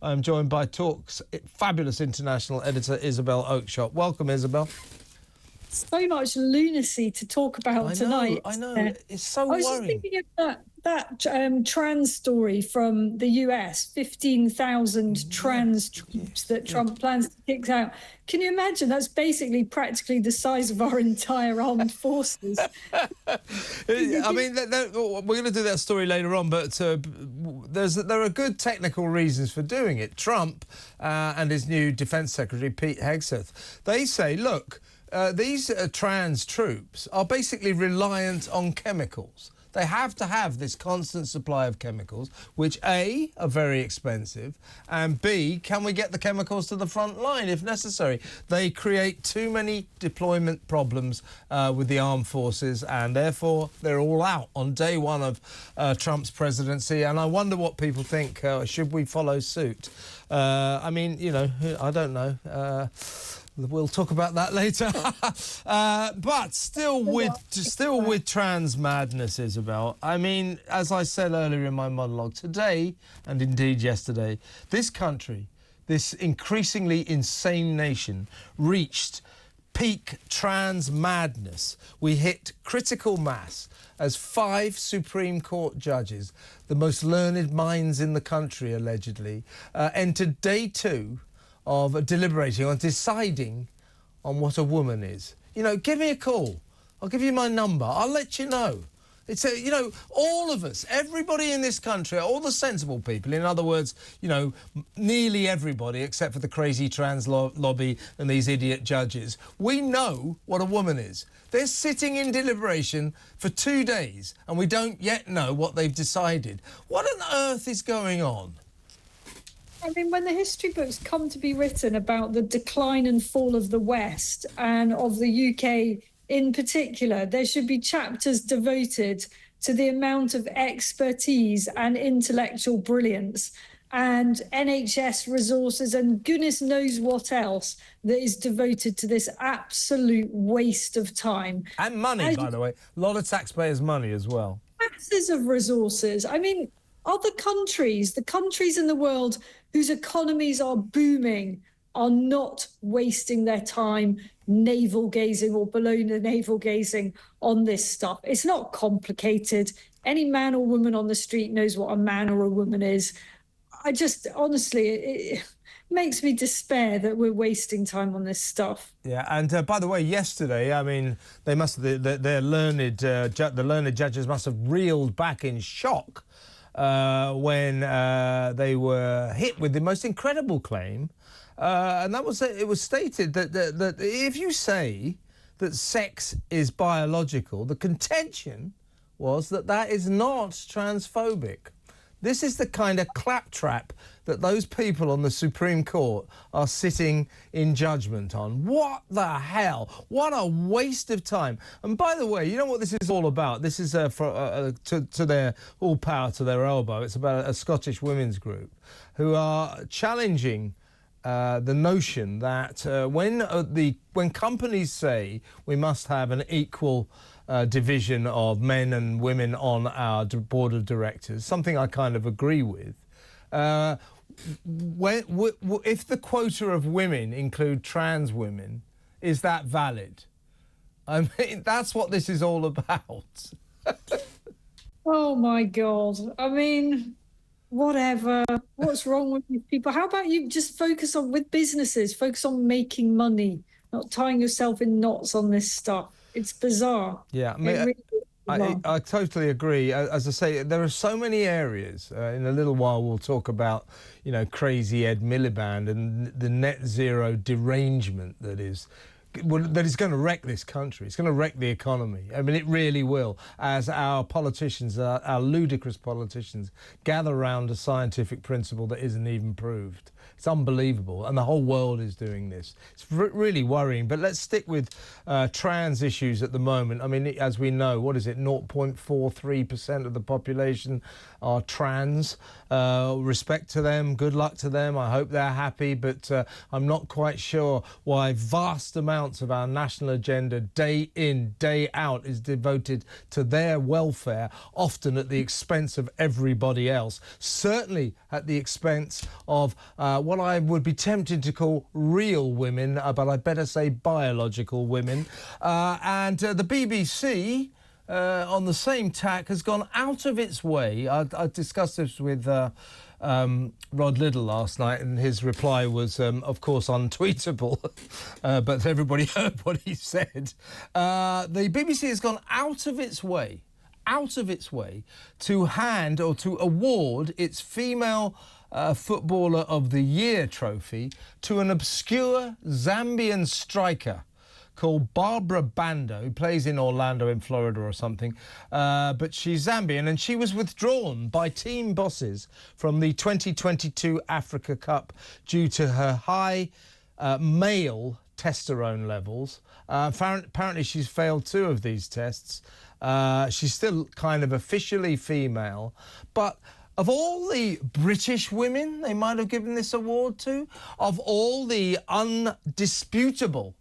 I'm joined by Talk's fabulous international editor, Isabel Oakeshott. Welcome, Isabel. So much lunacy to talk about tonight. I know. It's so worrying. I was just thinking of that trans story from the US, 15,000 trans troops that Trump plans to kick out. Can you imagine? That's basically practically the size of our entire armed forces. I mean, we're going to do that story later on, but there are good technical reasons for doing it. Trump and his new Defence Secretary, Pete Hegseth, they say, look, these trans troops are basically reliant on chemicals. They have to have this constant supply of chemicals, which A, are very expensive, and B, can we get the chemicals to the front line if necessary? They create too many deployment problems with the armed forces, and therefore they're all out on day one of Trump's presidency. And I wonder what people think. Should we follow suit? I mean, you know, I don't know. We'll talk about that later. But still with trans madness, Isabel. I mean, as I said earlier in my monologue, today, and indeed yesterday, this country, this increasingly insane nation, reached peak trans madness. We hit critical mass as 5 Supreme Court judges, the most learned minds in the country, allegedly, entered day 2 of deliberating on deciding on what a woman is. You know, give me a call. I'll give you my number. I'll let you know. It's you know, all of us, everybody in this country, all the sensible people, in other words, you know, nearly everybody except for the crazy trans lobby and these idiot judges, we know what a woman is. They're sitting in deliberation for 2 days and we don't yet know what they've decided. What on earth is going on? I mean, when the history books come to be written about the decline and fall of the West and of the UK in particular, there should be chapters devoted to the amount of expertise and intellectual brilliance and NHS resources and goodness knows what else that is devoted to this absolute waste of time. And money, by the way. A lot of taxpayers' money as well. Masses of resources. I mean, other countries, the countries in the world whose economies are booming, are not wasting their time navel-gazing or below the navel-gazing on this stuff. It's not complicated. Any man or woman on the street knows what a man or a woman is. I just, honestly, it makes me despair that we're wasting time on this stuff. Yeah, and by the way, yesterday, I mean, they must the learned judges must have reeled back in shock when they were hit with the most incredible claim, and that was it was stated that if you say that sex is biological, the contention was that is not transphobic. This is the kind of claptrap that those people on the Supreme Court are sitting in judgment on. What the hell? What a waste of time. And by the way, you know what this is all about? This is to their all power to their elbow. It's about a Scottish women's group who are challenging the notion that when companies say we must have an equal division of men and women on our board of directors, something I kind of agree with. If the quota of women include trans women, is that valid? I mean, that's what this is all about. Oh, my God. I mean, whatever. What's wrong with these people? How about you just focus on, with businesses, focus on making money, not tying yourself in knots on this stuff. It's bizarre. Yeah, I totally agree. As I say, there are so many areas. In a little while, we'll talk about, you know, crazy Ed Miliband and the net zero derangement that is going to wreck this country. It's going to wreck the economy. I mean, it really will, as our politicians, our ludicrous politicians, gather around a scientific principle that isn't even proved. It's unbelievable, and the whole world is doing this. It's really worrying, but let's stick with trans issues at the moment. I mean, as we know, what is it, 0.43% of the population are trans. Respect to them, good luck to them. I hope they're happy, but I'm not quite sure why vast amounts ounce of our national agenda, day in, day out, is devoted to their welfare, often at the expense of everybody else, certainly at the expense of what I would be tempted to call real women, but I'd better say biological women. And the BBC, on the same tack, has gone out of its way. I discussed this with Rod Liddle last night, and his reply was, of course, untweetable, but everybody heard what he said. The BBC has gone out of its way to hand or to award its Female Footballer of the Year trophy to an obscure Zambian striker called Barbra Banda, who plays in Orlando in Florida or something, but she's Zambian, and she was withdrawn by team bosses from the 2022 Africa Cup due to her high male testosterone levels. Apparently she's failed 2 of these tests. She's still kind of officially female, but of all the British women they might have given this award to, of all the undisputable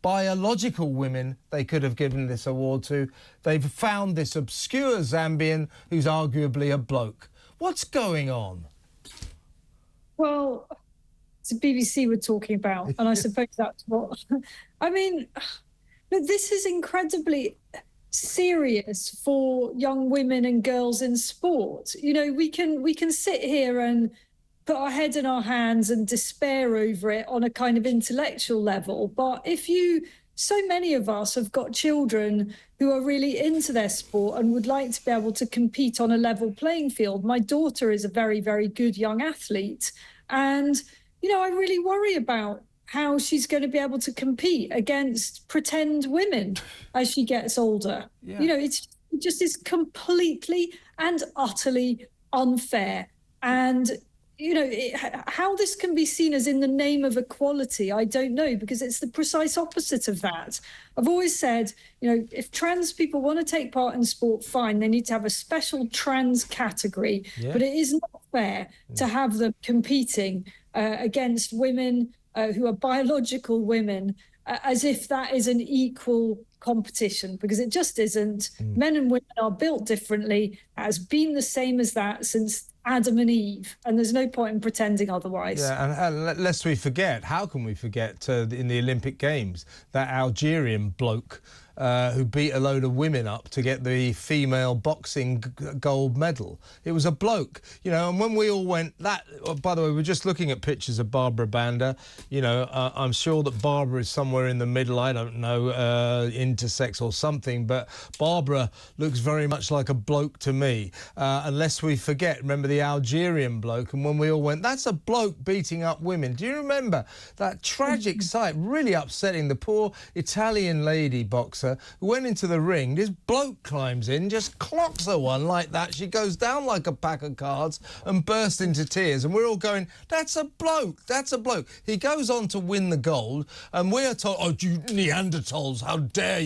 biological women they could have given this award to, they've found this obscure Zambian who's arguably a bloke. What's going on? Well, it's the BBC we're talking about, and I suppose that's what... I mean, but this is incredibly serious for young women and girls in sport. You know, we can sit here and put our head in our hands and despair over it on a kind of intellectual level. But so many of us have got children who are really into their sport and would like to be able to compete on a level playing field. My daughter is a very, very good young athlete. And, you know, I really worry about how she's going to be able to compete against pretend women as she gets older. Yeah. You know, it just is completely and utterly unfair. And you know, how this can be seen as in the name of equality, I don't know, because it's the precise opposite of that. I've always said, you know, if trans people want to take part in sport, fine, they need to have a special trans category. Yeah. But it is not fair to have them competing against women who are biological women as if that is an equal competition, because it just isn't. Men and women are built differently, has been the same as that since Adam and Eve, and there's no point in pretending otherwise. Yeah, and lest we forget, how can we forget in the Olympic Games, that Algerian bloke who beat a load of women up to get the female boxing gold medal? It was a bloke, you know, and when we all went, by the way, we're just looking at pictures of Barbra Banda, you know, I'm sure that Barbara is somewhere in the middle, I don't know, intersex or something, but Barbara looks very much like a bloke to me, unless we forget, remember the Algerian bloke, and when we all went, that's a bloke beating up women. Do you remember that tragic sight, really upsetting, the poor Italian lady boxer who went into the ring, this bloke climbs in, just clocks her one like that, she goes down like a pack of cards and bursts into tears, and we're all going, that's a bloke, that's a bloke. He goes on to win the gold, and we're told, oh, you Neanderthals, how dare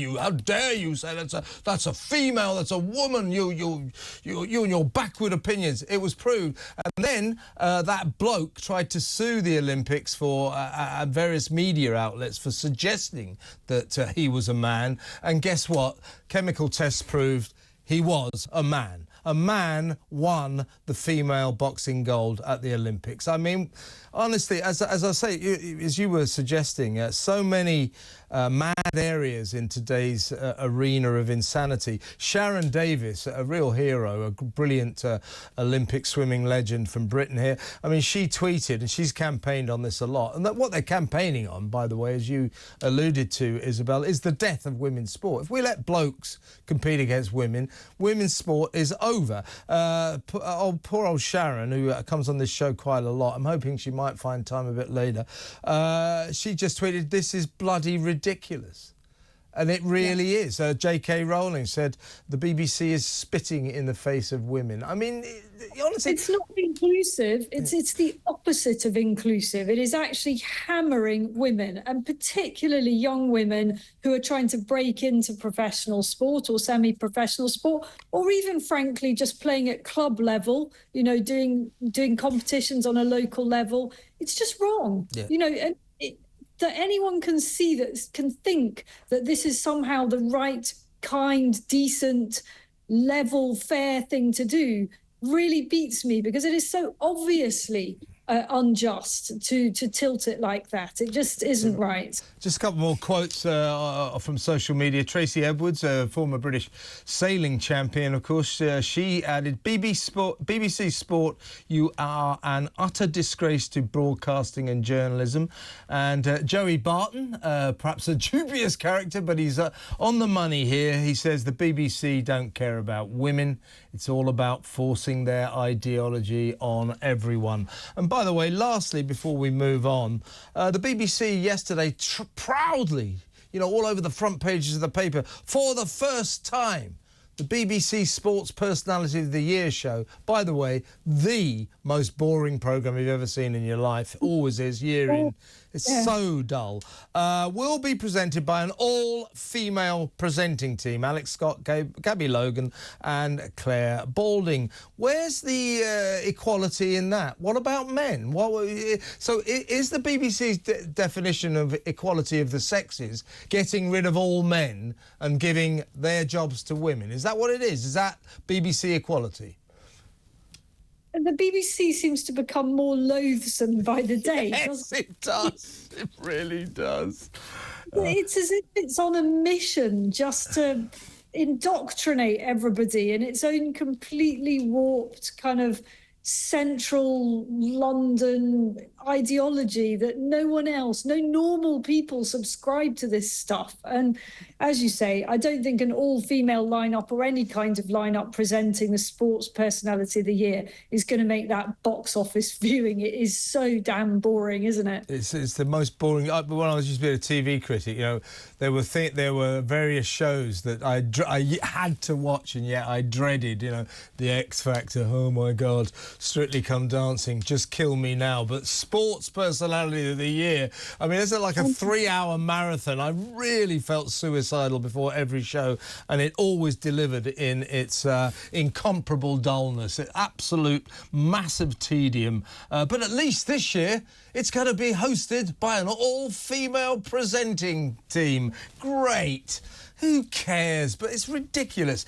you say that's a female, that's a woman, you and your backward opinions. It was proved. And then that bloke tried to sue the Olympics for various media outlets for suggesting that he was a man. And guess what? Chemical tests proved he was a man. A man won the female boxing gold at the Olympics. I mean, honestly, as I say, as you were suggesting, so many mad areas in today's arena of insanity. Sharon Davis, a real hero, a brilliant Olympic swimming legend from Britain here. I mean, she tweeted, and she's campaigned on this a lot. And what they're campaigning on, by the way, as you alluded to, Isabel, is the death of women's sport. If we let blokes compete against women, women's sport is over. Poor old Sharon, who comes on this show quite a lot, I'm hoping she might find time a bit later, she just tweeted, this is bloody ridiculous. And it really is. J.K. Rowling said the BBC is spitting in the face of women. I mean, honestly... It's not inclusive. It's the opposite of inclusive. It is actually hammering women, and particularly young women who are trying to break into professional sport or semi-professional sport, or even, frankly, just playing at club level, you know, doing competitions on a local level. It's just wrong. Yeah. You know, and that anyone can see, that can think that this is somehow the right, kind, decent, level, fair thing to do really beats me, because it is so obviously unjust to tilt it like that. It just isn't right. Just a couple more quotes from social media. Tracy Edwards, a former British sailing champion, of course, she added, BBC Sport, you are an utter disgrace to broadcasting and journalism. And Joey Barton, perhaps a dubious character, but he's on the money here. He says the BBC don't care about women. It's all about forcing their ideology on everyone. And by the way, lastly, before we move on, the BBC yesterday proudly, you know, all over the front pages of the paper, for the first time, the BBC Sports Personality of the Year show, by the way, the most boring programme you've ever seen in your life, always is, year in. It's so dull. Will be presented by an all-female presenting team, Alex Scott, Gabby Logan and Claire Balding. Where's the equality in that? What about men? So is the BBC's definition of equality of the sexes getting rid of all men and giving their jobs to women? Is that what it is? Is that BBC equality? The BBC seems to become more loathsome by the day. Yes, it does. It really does. It's as if it's on a mission just to indoctrinate everybody in its own completely warped kind of central London ideology that no one else, no normal people subscribe to this stuff. And as you say, I don't think an all-female lineup or any kind of lineup presenting the Sports Personality of the Year is going to make that box office viewing. It is so damn boring, isn't it? It's the most boring. When I was just being a TV critic, you know, there were various shows that I had to watch, and yet I dreaded. You know, the X Factor. Oh my God, Strictly Come Dancing, Just Kill Me Now. But Sports Personality of the Year, I mean, it's like a 3-hour marathon. I really felt suicidal before every show, and it always delivered in its incomparable dullness, absolute massive tedium. But at least this year, it's going to be hosted by an all-female presenting team. Great. Who cares? But it's ridiculous.